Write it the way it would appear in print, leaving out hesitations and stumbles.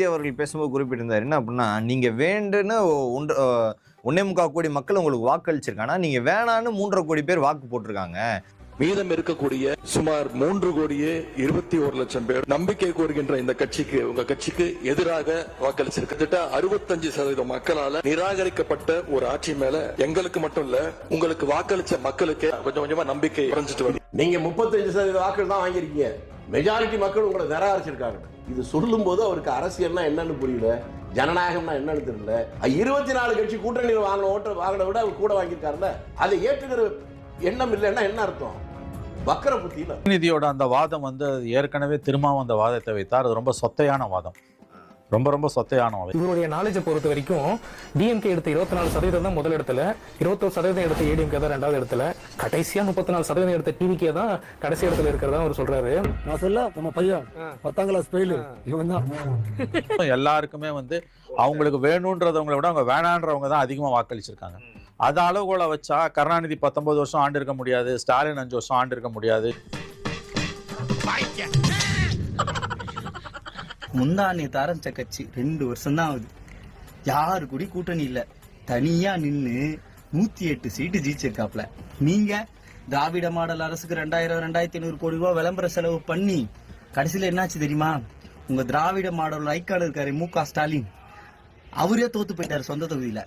அவர்கள் பேசும்போது குறிப்பிட்டிருந்தார் என்ன அப்படின்னா, நீங்க வேண்டுன்னு 1.25 கோடி மக்கள் உங்களுக்கு வாக்களிச்சிருக்காங்க. நீங்க வேணான்னு 3.5 கோடி பேர் வாக்கு போட்டிருக்காங்க. மீதம் இருக்கக்கூடிய சுமார் 3 கோடியே 21 லட்சம் பேர் நம்பிக்கை கோருகின்ற இந்த கட்சிக்கு, உங்க கட்சிக்கு எதிராக வாக்களிச்சிருக்கு. கிட்டத்தட்ட 65% மக்களால நிராகரிக்கப்பட்ட ஒரு ஆட்சி மேல எங்களுக்கு மட்டும் இல்ல, உங்களுக்கு வாக்களிச்ச மக்களுக்கு கொஞ்சம் கொஞ்சமா நம்பிக்கை குறைஞ்சிட்டு வருது. நீங்க 35% வாக்குகள் தான் வாங்கியிருக்கீங்க. மெஜாரிட்டி மக்கள் உங்களை நிராகரிச்சிருக்காங்க. இது சொல்லும் போது அவருக்கு அரசியல்னா என்னன்னு புரியல, ஜனநாயகம்னா என்னன்னு தெரியல. 24 கட்சி கூட்டணியில் வாங்கின விட அவர் கூட வாங்கியிருக்காருல்ல, அதை ஏற்றுக்கிற எண்ணம் இல்லைன்னா என்ன அர்த்தம்? வக்கர புத்தியில நிதியோட அந்த வாதம் வந்து ஏற்கனவே திரும்பவும் அந்த வாதத்தை வைத்தார். அது ரொம்ப சொத்தையான வாதம், ரொம்ப சொத்தையான வாதம். இவருடைய நாலேஜை பொறுத்த வரைக்கும் டிஎம்கே எடுத்த 24% தான் முதல் இடத்துல, 21% எடுத்த ஏடிஎம்கே தான் 2வது இடத்துல, கடைசியா 34% எடுத்த டிவிகே தான் கடைசி இடத்துல இருக்கிறதா அவர் சொல்றாரு. நான் சொல்ல நம்ம பையன் 10ஆம் கிளாஸ் ஃபெயில் இவன் தான். எல்லாருக்குமே வந்து அவங்களுக்கு வேணும்ன்றவங்களை விட அவங்க வேணான்றவங்க தான் அதிகமா வாக்களிச்சிருக்காங்க. அது அளவுகோலை வச்சா கருணாநிதி 19 வருஷம் ஆண்டு இருக்க முடியாது, ஸ்டாலின் 5 வருஷம் ஆண்டு இருக்க முடியாது. முந்தானேத்து ஆரம்பிச்ச கட்சி 2 வருஷம் தான் ஆகுது. யாரு கூட கூட்டணி இல்ல, தனியா நின்னு 108 சீட்டு ஜெயிச்சிருக்காப்ல. நீங்க திராவிட மாடல் அரசுக்கு 2000-2500 கோடி ரூபாய் விளம்பர செலவு பண்ணி கடைசியில என்னாச்சு தெரியுமா? உங்க திராவிட மாடல் ஐக்கான இருக்காரு மு.க. ஸ்டாலின், அவரே தோத்து போயிட்டாரு சொந்த தொகுதியில.